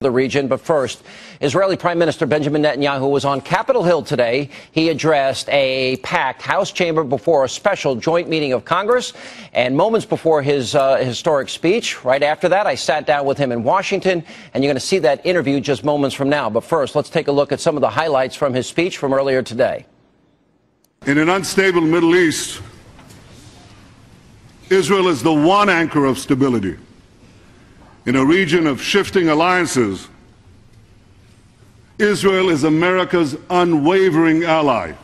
the region. But first, Israeli Prime Minister Benjamin Netanyahu was on Capitol Hill today. He addressed a packed House chamber before a special joint meeting of Congress. And moments before his historic speech, right after that, I sat down with him in Washington. And you're going to see that interview just moments from now. But first, let's take a look at some of the highlights from his speech from earlier today. In an unstable Middle East, Israel is the one anchor of stability. In a region of shifting alliances, Israel is America's unwavering ally.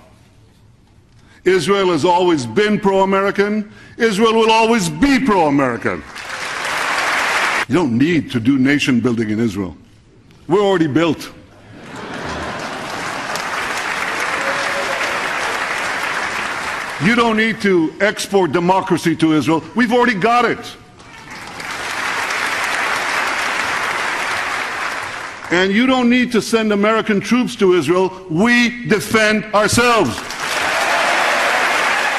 Israel has always been pro-American. Israel will always be pro-American. You don't need to do nation building in Israel. We're already built. You don't need to export democracy to Israel. We've already got it. And you don't need to send American troops to Israel. We defend ourselves.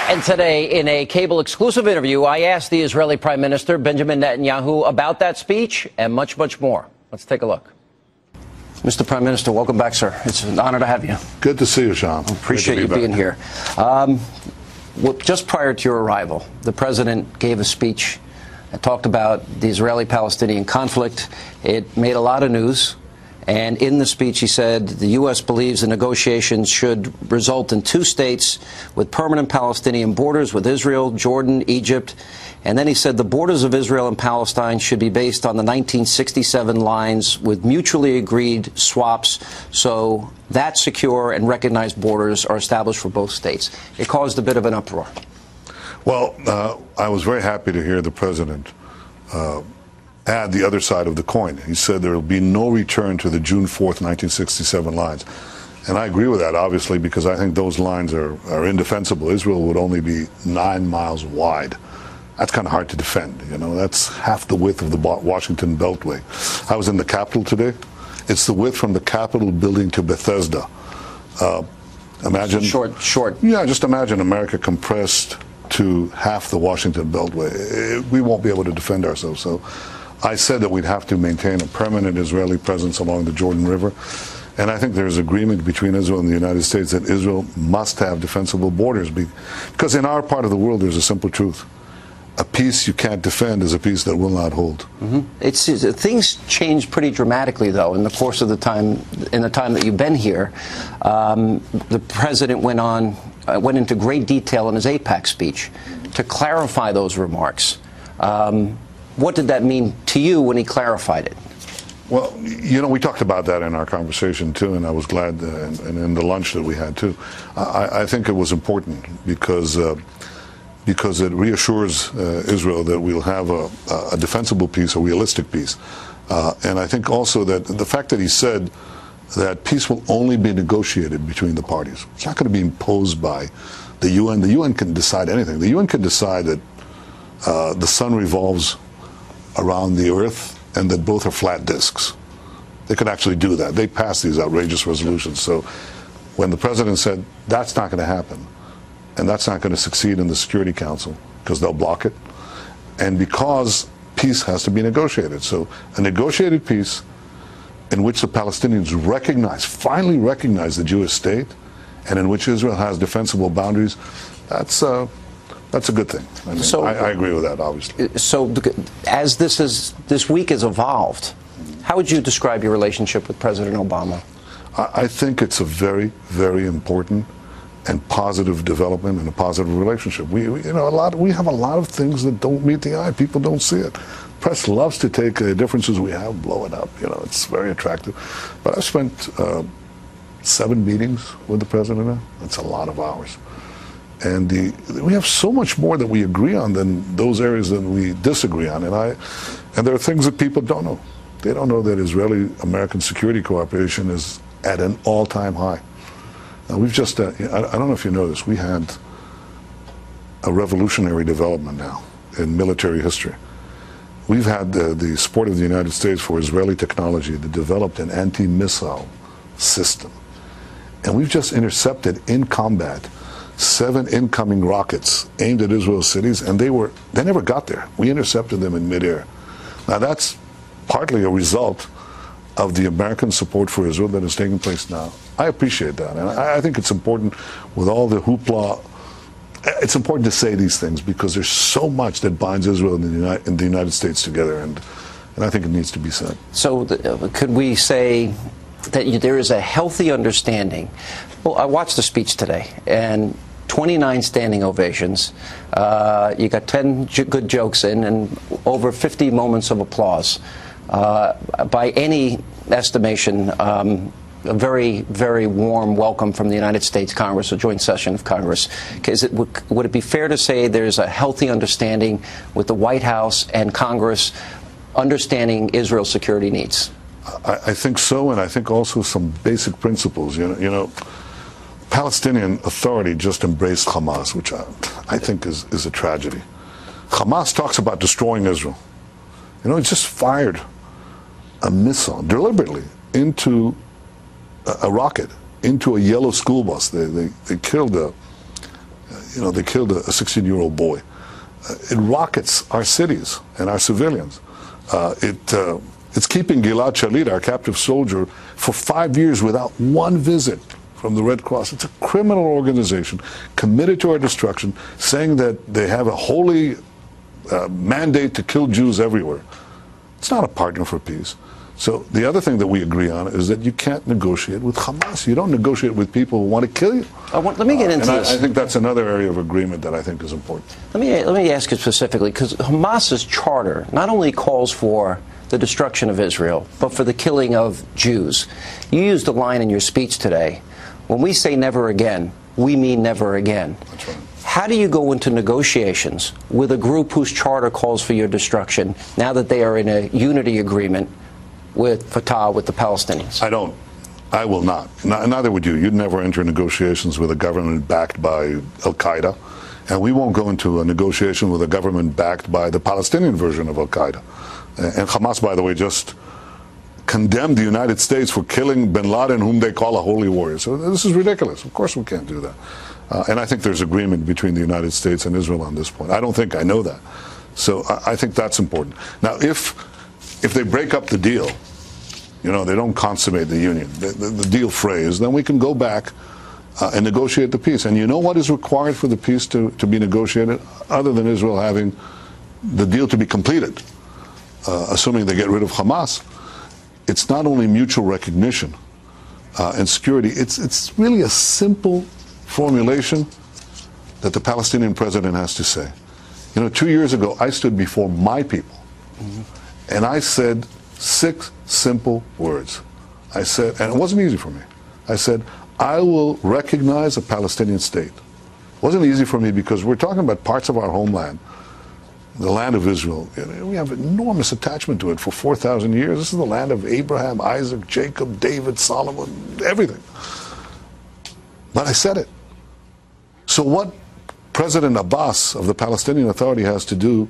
And today, in a cable exclusive interview, I asked the Israeli Prime Minister Benjamin Netanyahu about that speech and much, much more. Let's take a look. Mr. Prime Minister, welcome back, sir. It's an honor to have you. Good to see you, Sean. Appreciate you being here. Just prior to your arrival, the president gave a speech that talked about the Israeli-Palestinian conflict. It made a lot of news. And in the speech, he said the U.S. believes the negotiations should result in two states with permanent Palestinian borders with Israel, Jordan, Egypt. And then he said the borders of Israel and Palestine should be based on the 1967 lines with mutually agreed swaps so that secure and recognized borders are established for both states. It caused a bit of an uproar. Well, I was very happy to hear the president add the other side of the coin. He said there will be no return to the June 4th, 1967 lines. And I agree with that, obviously, because I think those lines are indefensible. Israel would only be 9 miles wide. That's kind of hard to defend. You know, that's half the width of the Washington Beltway. I was in the Capitol today. It's the width from the Capitol building to Bethesda. Imagine short. Yeah, just imagine America compressed to half the Washington Beltway. We won't be able to defend ourselves. So I said that we'd have to maintain a permanent Israeli presence along the Jordan River. And I think there's agreement between Israel and the United States that Israel must have defensible borders. Because in our part of the world, there's a simple truth. A peace you can't defend is a peace that will not hold. Mm-hmm. Things changed pretty dramatically, though, in the course of the time that you've been here. The president went into great detail in his AIPAC speech to clarify those remarks. What did that mean to you when he clarified it? Well, you know, we talked about that in our conversation, too, and I was glad, and in the lunch that we had, too. I think it was important because it reassures Israel that we'll have a defensible peace, a realistic peace. And I think also that the fact that he said that peace will only be negotiated between the parties. It's not going to be imposed by the UN. The UN can decide anything. The UN can decide that the sun revolves around the earth and that both are flat discs. They could actually do that. They pass these outrageous resolutions. So when the president said that's not going to happen, and that's not going to succeed in the Security Council because they'll block it, and because peace has to be negotiated. So a negotiated peace in which the Palestinians finally recognize the Jewish state, and in which Israel has defensible boundaries, that's a good thing. I mean, so I agree with that, obviously. So as this week has evolved, how would you describe your relationship with President Obama? I think it's a very, very important and positive development and a positive relationship. We have a lot of things that don't meet the eye. People don't see it. Press loves to take differences we have, blow it up. You know, it's very attractive. But I've spent 7 meetings with the president now. That's a lot of hours. And we have so much more that we agree on than those areas that we disagree on. And there are things that people don't know. They don't know that Israeli-American security cooperation is at an all-time high. Now, we've just, I don't know if you know this, we had a revolutionary development now in military history. We've had the support of the United States for Israeli technology that developed an anti-missile system. And we've just intercepted in combat 7 incoming rockets aimed at Israel's cities, and they never got there. We intercepted them in midair. Now, that's partly a result of the American support for Israel that is taking place now. I appreciate that. And I think it's important with all the hoopla. It's important to say these things because there's so much that binds Israel and the United States together. And I think it needs to be said. So could we say that there is a healthy understanding? Well, I watched the speech today, and 29 standing ovations. You got 10 good jokes in, and over 50 moments of applause. By any estimation, a very, very warm welcome from the United States Congress, a joint session of Congress. Would it be fair to say there's a healthy understanding with the White House and Congress understanding Israel's security needs? I think so, and I think also some basic principles. You know, Palestinian Authority just embraced Hamas, which I think is a tragedy. Hamas talks about destroying Israel. You know, it just fired a missile deliberately into a rocket, into a yellow school bus. They killed a 16-year-old boy. It rockets our cities and our civilians. It's keeping Gilad Shalit, our captive soldier, for 5 years without one visit from the Red Cross. It's a criminal organization committed to our destruction, saying that they have a holy mandate to kill Jews everywhere. It's not a partner for peace. So the other thing that we agree on is that you can't negotiate with Hamas. You don't negotiate with people who want to kill you. Let me get into this. I think that's another area of agreement that I think is important. Let me ask you specifically, because Hamas's charter not only calls for the destruction of Israel, but for the killing of Jews. You used a line in your speech today. When we say never again, we mean never again. That's right. How do you go into negotiations with a group whose charter calls for your destruction now that they are in a unity agreement with Fatah, with the Palestinians? I don't. I will not. Neither would you. You'd never enter negotiations with a government backed by Al-Qaeda, and we won't go into a negotiation with a government backed by the Palestinian version of Al-Qaeda. And Hamas, by the way, just condemned the United States for killing bin Laden, whom they call a holy warrior. So this is ridiculous. Of course we can't do that. And I think there's agreement between the United States and Israel on this point. I don't think I know that. So I think that's important. Now, if they break up the deal, you know, they don't consummate the union, the deal phrase, then we can go back and negotiate the peace. And you know what is required for the peace to be negotiated, other than Israel having the deal to be completed, assuming they get rid of Hamas? It's not only mutual recognition and security, it's really a simple formulation that the Palestinian president has to say. You know, 2 years ago, I stood before my people, and I said 6 simple words. I said, and it wasn't easy for me, I said, I will recognize a Palestinian state. It wasn't easy for me because we're talking about parts of our homeland, the land of Israel. We have enormous attachment to it for 4,000 years. This is the land of Abraham, Isaac, Jacob, David, Solomon, everything. But I said it. So what President Abbas of the Palestinian Authority has to do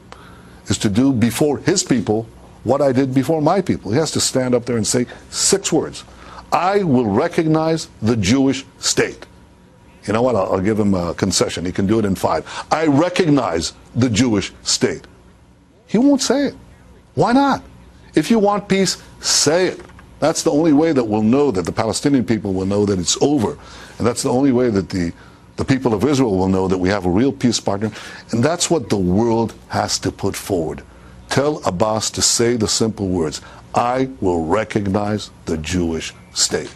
is to do before his people what I did before my people. He has to stand up there and say 6 words. I will recognize the Jewish state. You know what? I'll give him a concession. He can do it in 5. I recognize the Jewish state. He won't say it. Why not? If you want peace, say it. That's the only way that we'll know, that the Palestinian people will know that it's over. And that's the only way that the people of Israel will know that we have a real peace partner. And that's what the world has to put forward. Tell Abbas to say the simple words, I will recognize the Jewish state.